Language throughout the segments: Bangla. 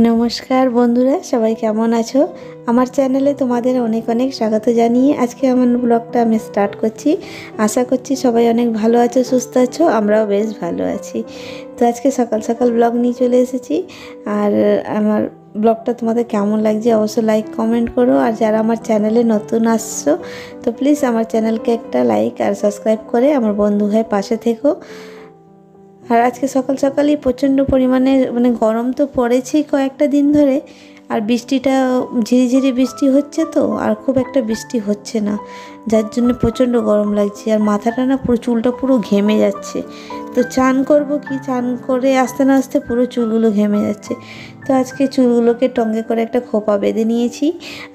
নমস্কার বন্ধুরা, সবাই কেমন আছো? আমার চ্যানেলে তোমাদের অনেক অনেক স্বাগত জানিয়ে আজকে আমার ব্লগটা আমি স্টার্ট করছি। আশা করছি সবাই অনেক ভালো আছো, সুস্থ আছো, আমরাও বেশ ভালো আছি। তো আজকে সকাল সকাল ব্লগ নিয়ে চলে এসেছি। আর আমার ব্লগটা তোমাদের কেমন লাগছে অবশ্যই লাইক কমেন্ট করো। আর যারা আমার চ্যানেলে নতুন আসছো তো প্লিজ আমার চ্যানেলকে একটা লাইক আর সাবস্ক্রাইব করে আমার বন্ধু হয়ে পাশে থেকো। আর আজকে সকাল সকালই প্রচণ্ড পরিমাণে গরম তো পড়েছেই কয়েকটা দিন ধরে, আর বৃষ্টিটা ঝিরিঝিরি বৃষ্টি হচ্ছে, তো আর খুব একটা বৃষ্টি হচ্ছে না, যার জন্য প্রচণ্ড গরম লাগছে। আর মাথাটা না পুরো চুলটা পুরো ঘেমে যাচ্ছে। তো চান করব কি, চান করে আস্তে না আস্তে পুরো চুলগুলো ঘেমে যাচ্ছে। তো আজকে চুলগুলোকে টঙ্গে করে একটা খোপা বেঁধে নিয়েছি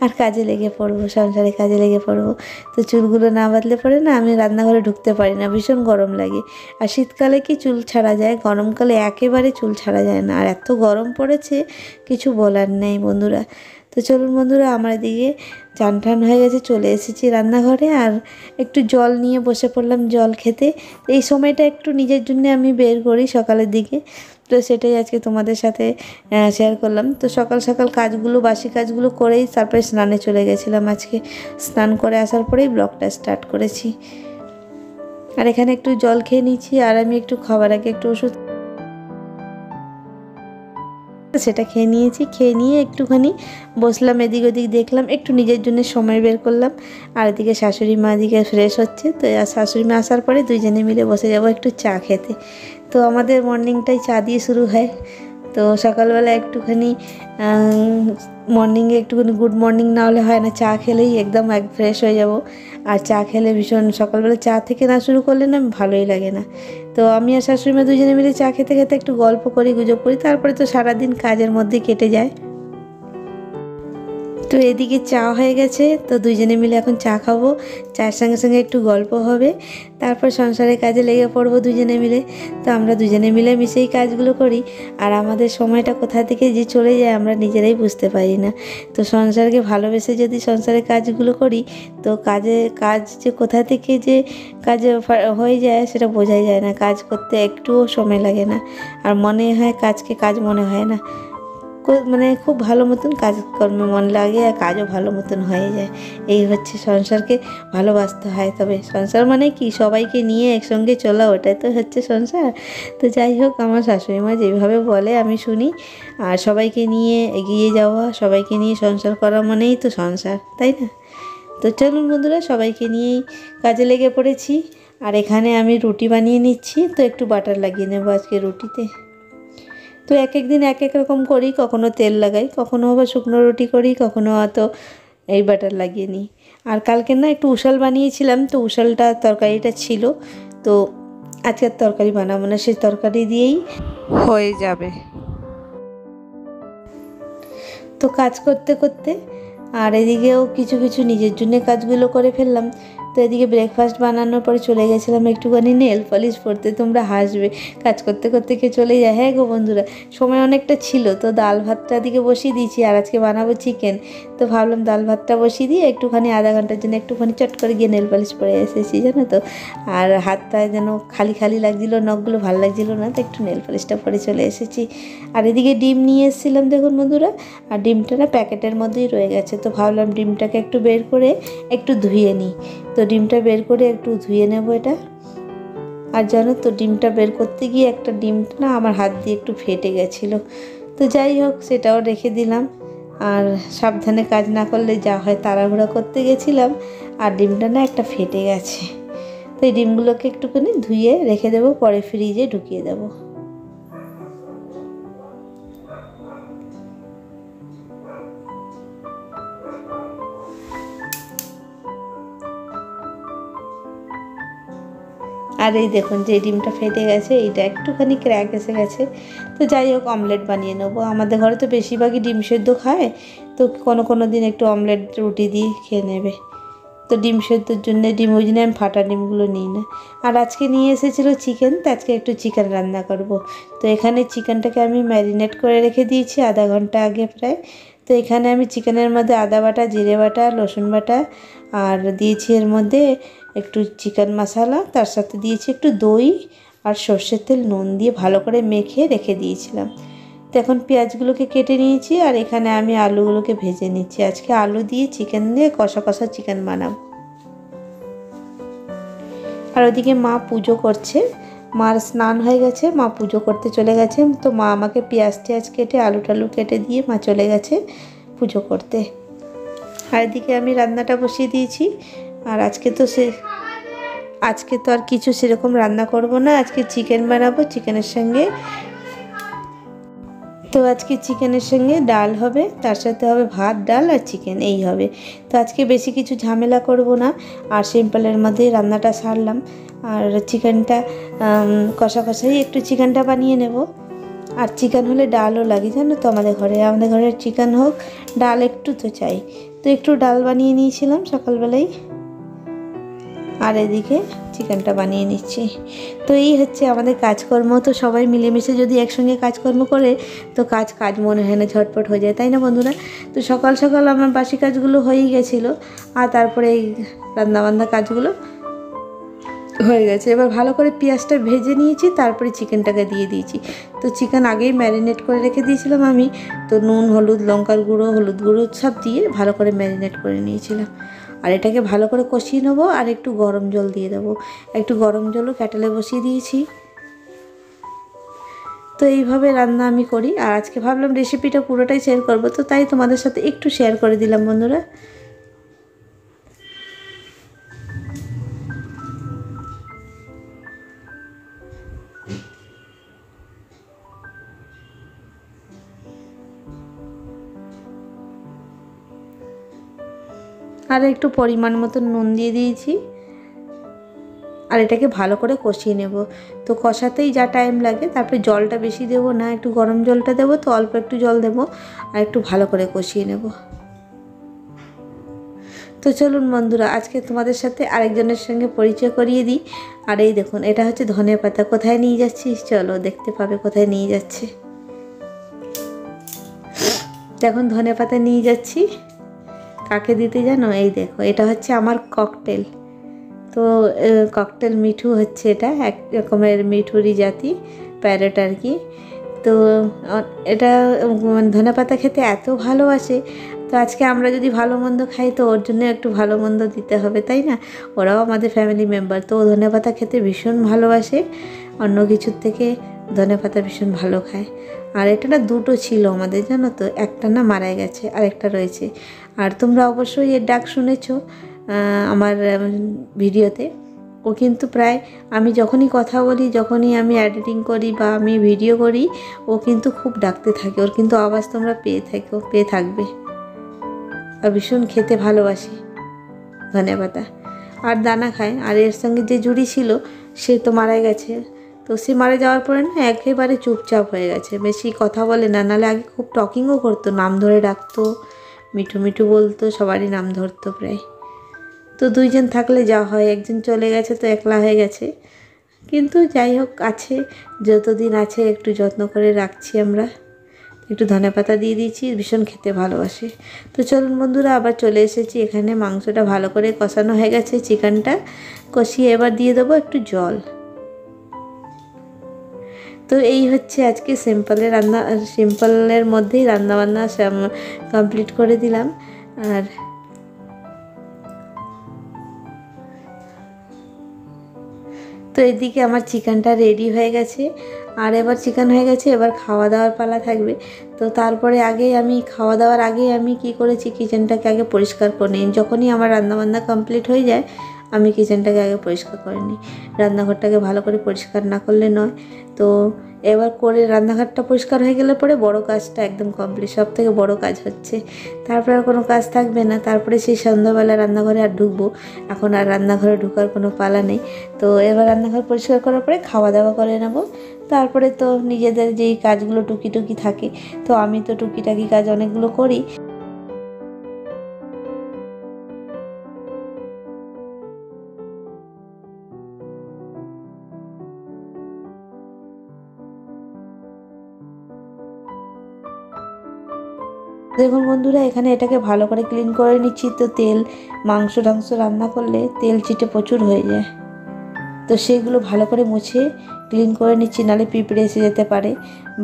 আর কাজে লেগে পড়বো, সংসারে কাজে লেগে পড়বো। তো চুলগুলো না বাঁধলে পরে না আমি রান্নাঘরে ঢুকতে পারি না, ভীষণ গরম লাগে। আর শীতকালে কি চুল ছাড়া যায়, গরমকালে একেবারে চুল ছাড়া যায় না। আর এত গরম পড়েছে কিছু বলার নেই বন্ধুরা। তো চলুন বন্ধুরা, আমার এদিকে চান টান হয়ে গেছে, চলে এসেছি রান্নাঘরে। আর একটু জল নিয়ে বসে পড়লাম জল খেতে। এই সময়টা একটু নিজের জন্য আমি বের করি সকালের দিকে, তো সেটাই আজকে তোমাদের সাথে শেয়ার করলাম। তো সকাল সকাল কাজগুলো, বাসি কাজগুলো করেই তারপরে স্নানে চলে গেছিলাম। আজকে স্নান করে আসার পরেই ব্লগটা স্টার্ট করেছি। আর এখানে একটু জল খেয়ে নিচ্ছি, আর আমি একটু খাবার আগে একটু ওষুধ সেটা খেয়ে নিয়েছি। খেয়ে নিয়ে একটুখানি বসলাম, এদিক ওদিক দেখলাম, একটু নিজের জন্য সময় বের করলাম। আর এদিকে শাশুড়ি মা এদিকে ফ্রেশ হচ্ছে। তো শাশুড়ি মা আসার পরে দুইজনে মিলে বসে যাব একটু চা খেতে। তো আমাদের মর্নিংটাই চা দিয়ে শুরু হয়। তো সকালবেলা একটুখানি মর্নিংয়ে একটুখানি গুড মর্নিং না হলে হয় না, চা খেলেই একদম ফ্রেশ হয়ে যাব। আর চা খেলে ভীষণ, সকালবেলা চা থেকে না শুরু করলে না ভালোই লাগে না। তো আমি আর শাশুড়ি মা দুজনে মিলে চা খেতে খেতে একটু গল্প করি, গুজব করি, তারপরে তো সারাদিন কাজের মধ্যেই কেটে যায়। তো এদিকে চা হয়ে গেছে, তো দুইজনে মিলে এখন চা খাবো, চায়ের সঙ্গে সঙ্গে একটু গল্প হবে, তারপর সংসারের কাজে লেগে পড়বো দুজনে মিলে। তো আমরা দুজনে মিলে মিশেই কাজগুলো করি। আর আমাদের সময়টা কোথা থেকে যে চলে যায় আমরা নিজেরাই বুঝতে পারি না। তো সংসারকে ভালোবেসে যদি সংসারের কাজগুলো করি তো কাজ যে কোথা থেকে যে কাজে হয়ে যায় সেটা বোঝাই যায় না। কাজ করতে একটুও সময় লাগে না, আর মনে হয় কাজকে কাজ মনে হয় না। খুব ভালো মতন কাজকর্মে মন লাগে, আর কাজও ভালো মতন হয়ে যায়। এই হচ্ছে সংসারকে ভালোবাসতে হয়। তবে সংসার মানে কি, সবাইকে নিয়ে একসঙ্গে চলা, ওটাই তো হচ্ছে সংসার। তো যাই হোক, আমার শাশুড়ি মা যেভাবে বলে আমি শুনি। আর সবাইকে নিয়ে এগিয়ে যাওয়া, সবাইকে নিয়ে সংসার করা মানেই তো সংসার, তাই না? তো চলুন বন্ধুরা, সবাইকে নিয়েই কাজে লেগে পড়েছি। আর এখানে আমি রুটি বানিয়ে নিচ্ছি, তো একটু বাটার লাগিয়ে নেবো আজকে রুটিতে। তো এক এক দিন এক এক রকম করি, কখনো তেল লাগাই, কখনো আবার শুকনো রুটি করি, কখনো হয়তো এই বাটার লাগিয়ে নিই। আর কালকে না একটু উশাল বানিয়েছিলাম, তো উশালটা তরকারিটা ছিল, তো আজকের তরকারি বানাবো না, সেই তরকারি দিয়েই হয়ে যাবে। তো কাজ করতে করতে আর এদিকেও কিছু কিছু নিজের জন্য কাজগুলো করে ফেললাম। তো এদিকে ব্রেকফাস্ট বানানোর পরে চলে গেছিলাম একটুখানি নেল পলিশ পরতে। তোমরা হাসবে, কাজ করতে করতে কে চলে যায়। হ্যাঁ গো বন্ধুরা, সময় অনেকটা ছিল, তো ডাল ভাতটা দিকে বসিয়ে দিয়েছি। আর আজকে বানাবো চিকেন, তো ভাবলাম ডাল ভাতটা বসিয়ে দিয়ে একটুখানি আধা ঘন্টার জন্য একটুখানি চট করে গিয়ে নেল পলিশ পরে এসেছি, জানো তো। আর হাতটা যেন খালি খালি লাগছিলো, নখগুলো ভালো লাগছিলো না, তো একটু নেল পলিশটা পরে চলে এসেছি। আর এদিকে ডিম নিয়ে এসেছিলাম, দেখুন বন্ধুরা। আর ডিমটা না প্যাকেটের মধ্যেই রয়ে গেছে, তো ভাবলাম ডিমটাকে একটু বের করে একটু ধুয়ে নিই। তো ডিমটা বের করে একটু ধুয়ে নেব এটা। আর জানো তো, ডিমটা বের করতে গিয়ে একটা ডিমটা না আমার হাত দিয়ে একটু ফেটে গেছিলো। তো যাই হোক, সেটাও রেখে দিলাম। আর সাবধানে কাজ না করলে যা হয়, তাড়াহুড়া করতে গেছিলাম আর ডিমটা না একটা ফেটে গেছে। তো এই ডিমগুলোকে একটুখানি ধুয়ে রেখে দেবো, পরে ফ্রিজে ঢুকিয়ে দেবো। আর এই দেখুন, যে ডিমটা ফেটে গেছে, এইটা একটুখানি ক্র্যাক এসে গেছে। তো যাই হোক, অমলেট বানিয়ে নেবো। আমাদের ঘরে তো বেশিরভাগই ডিম সেদ্ধ খায়, তো কোনো দিন একটু অমলেট রুটি দিয়ে খেয়ে নেবে। তো ডিম সেদ্ধর জন্য ওই জন্য আমি ফাটা ডিমগুলো নিই না। আর আজকে নিয়ে এসেছিলো চিকেন, তো আজকে একটু চিকেন রান্না করব। তো এখানে চিকেনটাকে আমি ম্যারিনেট করে রেখে দিয়েছি আধা ঘন্টা আগে প্রায়। তো এখানে আমি চিকেনের মধ্যে আদা বাটা, জিরে বাটা, রসুন বাটা, আর দিয়েছি এর মধ্যে একটু চিকেন মশলা, তার সাথে দিয়েছি একটু দই আর সর্ষের তেল, নুন দিয়ে ভালো করে মেখে রেখে দিয়েছিলাম। তো তো এখন পেঁয়াজগুলোকে কেটে নিয়েছি আর এখানে আমি আলুগুলোকে ভেজে নিচ্ছি। আজকে আলু দিয়ে চিকেন দিয়ে কষা কষা চিকেন বানাবো। আর ওদিকে মা পুজো করছে, মার স্নান হয়ে গেছে, মা পুজো করতে চলে গেছে। তো মা আমাকে পেঁয়াজ টেয়াজ কেটে আলু টালু কেটে দিয়ে মা চলে গেছে পুজো করতে। আর এদিকে আমি রান্নাটা বসিয়ে দিয়েছি। আর আজকে তো আর কিছু সেরকম রান্না করব না, আজকে চিকেন বানাবো। আজকে চিকেনের সঙ্গে ডাল হবে, তার সাথে হবে ভাত ডাল আর চিকেন, এই হবে। তো আজকে বেশি কিছু ঝামেলা করব না, আর সিম্পলের মধ্যেই রান্নাটা সারলাম। আর চিকেনটা কষাই একটু চিকেনটা বানিয়ে নেব। আর চিকেন হলে ডালও লাগে, জানো তো, আমাদের ঘরে চিকেন হোক, ডাল একটু তো চাই। তো একটু ডাল বানিয়ে নিয়েছিলাম সকালবেলায়, আর এদিকে চিকেনটা বানিয়ে নিচ্ছি। তো এই হচ্ছে আমাদের কাজকর্ম। তো সবাই মিলেমিশে যদি একসঙ্গে কাজকর্ম করে তো কাজ মনে হয় না, ঝটপট হয়ে যায়, তাই না বন্ধুরা? তো সকাল সকাল আমার বাসি কাজগুলো হয়েই গেছিলো, আর তারপরে এই রান্নাবান্না কাজগুলো হয়ে গেছে। এবার ভালো করে পেঁয়াজটা ভেজে নিয়েছি, তারপরে চিকেনটাকে দিয়ে দিয়েছি। তো চিকেন আগেই ম্যারিনেট করে রেখে দিয়েছিলাম আমি। তো নুন, হলুদ, লঙ্কার গুঁড়ো, হলুদ গুঁড়ো সব দিয়ে ভালো করে ম্যারিনেট করে নিয়েছিলাম। আর এটাকে ভালো করে কষিয়ে নেবো, আর একটু গরম জল দিয়ে দেবো। একটু গরম জলও কেটেলে বসিয়ে দিয়েছি। তো এইভাবে রান্না আমি করি। আর আজকে ভাবলাম রেসিপিটা পুরোটাই শেয়ার করবো, তো তাই তোমাদের সাথে একটু শেয়ার করে দিলাম বন্ধুরা। আর একটু পরিমাণ মতো নুন দিয়ে দিয়েছি। আর এটাকে ভালো করে কষিয়ে নেব। তো কষাতেই যা টাইম লাগে, তারপরে জলটা বেশি দেবো না, একটু গরম জলটা দেবো, তো অল্প একটু জল দেবো, আর একটু ভালো করে কষিয়ে নেব। তো চলুন বন্ধুরা, আজকে তোমাদের সাথে আরেকজনের সঙ্গে পরিচয় করিয়ে দিই। আর এই দেখুন, এটা হচ্ছে ধনেপাতা। কোথায় নিয়ে যাচ্ছি চলো দেখতে পাবে, কোথায় নিয়ে যাচ্ছে। এখন ধনেপাতা নিয়ে যাচ্ছি কাকে দিতে জানো? এই দেখো, এটা হচ্ছে আমার ককটেল। তো ককটেল মিঠু হচ্ছে, এটা এক রকমের মিঠুরই জাতি, প্যারট আর কি। তো এটা ধনেপাতা খেতে এত ভালোবাসে। তো আজকে আমরা যদি ভালো মন্দ খাই, তো ওর জন্য একটু ভালো মন্দ দিতে হবে, তাই না? ওরাও আমাদের ফ্যামিলি মেম্বার। তো ও ধনেপাতা খেতে ভীষণ ভালোবাসে, অন্য কিছুর থেকে ধনেপাতা ভীষণ ভালো খায়। আর এটা না দুটো ছিল আমাদের, জানো তো, একটা না মারা গেছে, আর একটা রয়েছে। আর তোমরা অবশ্যই এর ডাক শুনেছো আমার ভিডিওতে। ও কিন্তু প্রায়, আমি যখনই কথা বলি, যখনই আমি এডিটিং করি বা আমি ভিডিও করি, ও কিন্তু খুব ডাকতে থাকে। ওর কিন্তু আওয়াজ তোমরা পেয়ে থাকবে। আর ভীষণ খেতে ভালোবাসি ধনেপাতা, আর দানা খায়। আর এর সঙ্গে যে জুড়ি ছিল, সে তো মারা গেছে। তো সে মারা যাওয়ার পরে না একেবারে চুপচাপ হয়ে গেছে, বেশি কথা বলে না। নাহলে আগে খুব টকিংও করতো, নাম ধরে ডাকতো, মিঠু মিঠু বলতো, সবারই নাম ধরতো প্রায়। তো দুইজন থাকলে যা হয়, একজন চলে গেছে তো একলা হয়ে গেছে। কিন্তু যাই হোক, আছে, যতদিন আছে একটু যত্ন করে রাখছি আমরা। একটু ধনেপাতা দিয়ে দিয়েছি, ভীষণ খেতে ভালোবাসে। তো চলুন বন্ধুরা, আবার চলে এসেছি এখানে। মাংসটা ভালো করে কষানো হয়ে গেছে, চিকেনটা কষিয়ে এবার দিয়ে দেবো একটু জল। তো এই হচ্ছে আজকে সিম্পলের মধ্যেই রান্নাবান্না কমপ্লিট করে দিলাম। আর তো এদিকে আমার চিকেনটা রেডি হয়ে গেছে। আর এবার চিকেন হয়ে গেছে, এবার খাওয়া দাওয়ার পালা থাকবে। তো তারপরে খাওয়া দাওয়ার আগেই আমি কি করেছি, কিচেনটাকে আগে পরিষ্কার করে নিই। যখনই আমার রান্নাবান্না কমপ্লিট হয়ে যায়, আমি কিচেনটাকে আগে পরিষ্কার করে নিই। রান্নাঘরটাকে ভালো করে পরিষ্কার না করলে নয়। তো এবার করে রান্নাঘরটা পরিষ্কার হয়ে গেলে পরে বড় কাজটা একদম কমপ্লিট, সব থেকে বড় কাজ হচ্ছে। তারপরে আর কোনো কাজ থাকবে না। তারপরে সেই সন্ধ্যাবেলা রান্নাঘরে আর ঢুকবো। এখন আর রান্নাঘরে ঢোকার কোনো পালা নেই। তো এবার রান্নাঘর পরিষ্কার করার পরে খাওয়া দাওয়া করে নেব। তারপরে তো নিজেদের যেই কাজগুলো টুকি থাকে, তো আমি তো টুকিটাকি কাজ অনেকগুলো করি। দেখুন বন্ধুরা, এখানে এটাকে ভালো করে ক্লিন করে নিচ্ছি। তো মাংস টাংস রান্না করলে তেল চিটে প্রচুর হয়ে যায়। তো সেগুলো ভালো করে মুছে ক্লিন করে নিচ্ছি, নাহলে পিঁপড়ে এসে যেতে পারে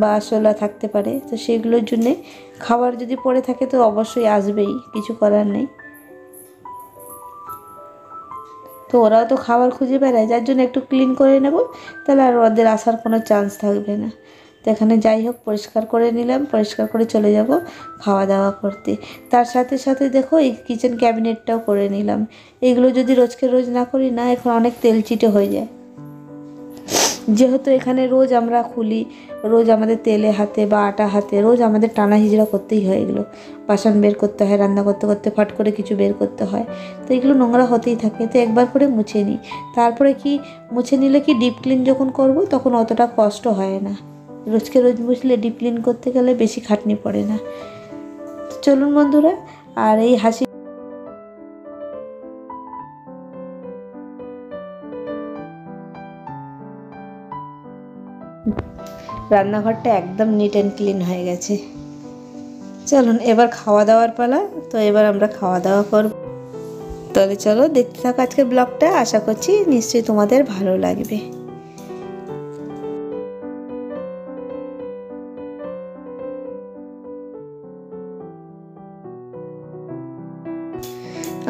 বা আরশোলা থাকতে পারে। তো সেগুলোর জন্যে খাবার যদি পড়ে থাকে তো অবশ্যই আসবেই, কিছু করার নেই। তো ওরাও তো খাবার খুঁজে বেড়ায়, যার জন্য একটু ক্লিন করে নেব, তাহলে আর ওদের আসার কোনো চান্স থাকবে না। তো এখানে যাই হোক পরিষ্কার করে নিলাম, পরিষ্কার করে চলে যাব খাওয়া দাওয়া করতে। তার সাথে সাথে দেখো এই কিচেন ক্যাবিনেটটাও করে নিলাম। এগুলো যদি রোজকে রোজ না করি না, এখন অনেক তেলচিটে হয়ে যায়। যেহেতু এখানে রোজ আমরা খুলি, রোজ আমাদের তেলে হাতে বা আটা হাতে রোজ আমাদের টানা হিজড়া করতেই হয়। এগুলো বাসন বের করতে হয়, রান্না করতে করতে ফট করে কিছু বের করতে হয়, তো এগুলো নোংরা হতেই থাকে। তো একবার করে মুছে নিই, তারপরে কি মুছে নিলে কি ডিপ ক্লিন যখন করব তখন অতটা কষ্ট হয় না। রোজকে রোজ মুছলে ডিপ ক্লিন করতে গেলে বেশি খাটনি পড়ে না। চলুন বন্ধুরা, আর এই হাসি রান্নাঘরটা একদম নিট অ্যান্ড ক্লিন হয়ে গেছে। চলুন এবার খাওয়া দাওয়ার পালা। তো এবার আমরা খাওয়া দাওয়া করব। তাহলে চলো দেখতে থাকো আজকের ব্লগটা, আশা করছি নিশ্চয়ই তোমাদের ভালো লাগবে।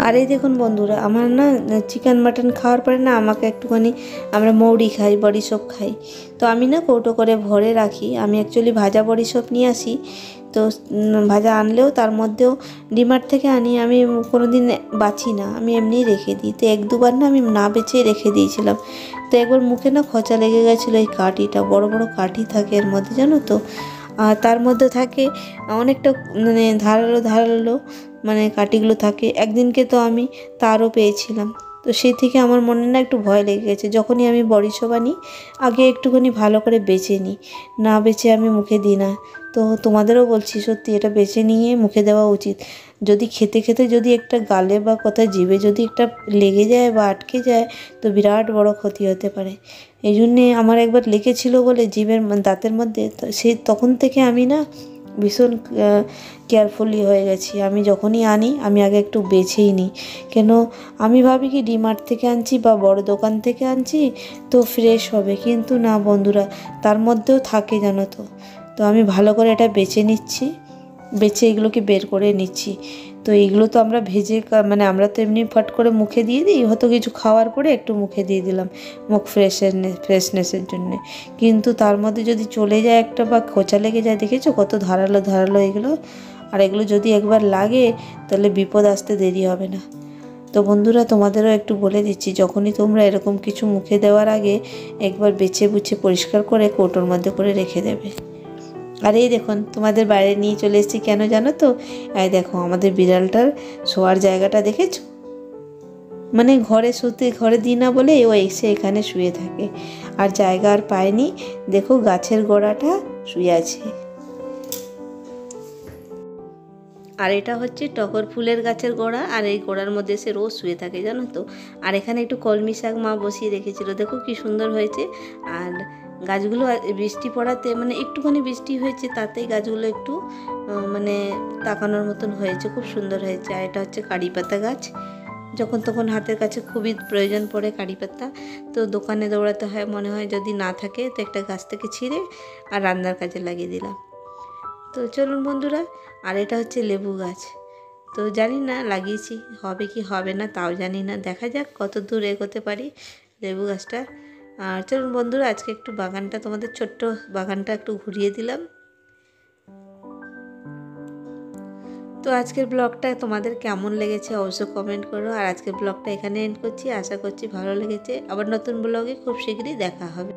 আর এই দেখুন বন্ধুরা, আমার না চিকেন মাটন খাওয়ার পরে না আমাকে একটুখানি, আমরা মৌরি খাই, বড়িসপ খাই, তো আমি না কৌটো করে ভরে রাখি। আমি অ্যাকচুয়ালি ভাজা বড়িসপ নিয়ে আসি, তো ভাজা আনলেও তার মধ্যেও ডিমার্ট থেকে আনি, আমি কোনো দিন বাছি না, আমি এমনিই রেখে দিই। তো এক দুবার না আমি না বেছেই রেখে দিয়েছিলাম। তো একবার মুখে না খোঁচা লেগে গেছিলো, এই কাঠিটা বড় বড় কাঠি থাকে এর মধ্যে, জানো তো। আর তার মধ্যে থাকে অনেকটা মানে ধারালো ধারালো, মানে কাঠিগুলো থাকে। একদিনকে তো আমি তারও পেয়েছিলাম। তো সেই থেকে আমার মনে না একটু ভয় লেগে গেছে। যখনই আমি বড়িসপ আনি আগে একটুখানি ভালো করে বেছে নিই, না বেছে আমি মুখে দিই না। তো তোমাদেরও বলছি সত্যি এটা বেছে নিয়ে মুখে দেওয়া উচিত। যদি খেতে খেতে যদি একটা গালে বা কোথায় জিভে যদি একটা লেগে যায় বা আটকে যায়, তো বিরাট বড় ক্ষতি হতে পারে। এই জন্যে আমার একবার লেগেছিল বলে জিভের দাঁতের মধ্যে, তো সেই তখন থেকে আমি না ভীষণ কেয়ারফুলি হয়ে গেছি। আমি যখনই আনি আমি আগে একটু বেছেই নিই। কেন আমি ভাবি কি ডিমার্ট থেকে আনছি বা বড় দোকান থেকে আনছি তো ফ্রেশ হবে, কিন্তু না বন্ধুরা, তার মধ্যেও থাকে জানো তো। তো আমি ভালো করে এটা বেছে নিচ্ছি, বেছে এগুলোকে বের করে নিচ্ছি। তো এইগুলো তো আমরা ভেজে মানে আমরা তো এমনি ফট করে মুখে দিয়ে দিই, হয়তো কিছু খাওয়ার পরে একটু মুখে দিয়ে দিলাম মুখ ফ্রেশনেসের জন্যে। কিন্তু তার মধ্যে যদি চলে যায় একটা বা খোঁচা লেগে যায়, দেখেছো কত ধারালো ধারালো এগুলো। আর এগুলো যদি একবার লাগে তাহলে বিপদ আসতে দেরি হবে না। তো বন্ধুরা তোমাদেরও একটু বলে দিচ্ছি, যখনই তোমরা এরকম কিছু মুখে দেওয়ার আগে একবার বেছে বুছে পরিষ্কার করে কৌটোর মধ্যে করে রেখে দেবে। আর এই দেখুন তোমাদের বাইরে নিয়ে চলে এসেছি কেন জানো তো, এই দেখো আমাদের বিড়ালটার শোয়ার জায়গাটা দেখেছো, মানে ঘরে দিই না বলে ও এসে এখানে শুয়ে থাকে, আর জায়গা আর পায়নি। দেখো গাছের গোড়াটা শুয়ে আছে। আর এটা হচ্ছে টগর ফুলের গাছের গোড়া, আর এই গোড়ার মধ্যে সে রোজ শুয়ে থাকে জানো তো। আর এখানে একটু কলমি শাক মা বসিয়ে রেখেছিল, দেখো কি সুন্দর হয়েছে। আর গাছগুলো বৃষ্টি পড়াতে, মানে একটুখানি বৃষ্টি হয়েছে তাতেই গাছগুলো একটু মানে তাকানোর মতন হয়েছে, খুব সুন্দর হয়েছে। আর এটা হচ্ছে কারি পাতা গাছ, যখন তখন হাতের কাছে খুবই প্রয়োজন পড়ে কারি পাতা, তো দোকানে দৌড়াতে হয়, মনে হয় যদি না থাকে তো একটা গাছ থেকে ছিঁড়ে আর রান্নার কাজে লাগিয়ে দিলাম। তো চলুন বন্ধুরা, আর এটা হচ্ছে লেবু গাছ, তো জানি না লাগিয়েছি হবে কি হবে না তাও জানি না, দেখা যাক কত দূর এগোতে পারি লেবু গাছটা। আর চলুন বন্ধুরা, আজকে একটু বাগানটা, তোমাদের ছোট্ট বাগানটা একটু ঘুরিয়ে দিলাম। তো আজকের ব্লগটা তোমাদের কেমন লেগেছে অবশ্যই কমেন্ট করো। আর আজকের ব্লগটা এখানে এন্ড করছি, আশা করছি ভালো লেগেছে। আবার নতুন ব্লগে খুব শীঘ্রই দেখা হবে।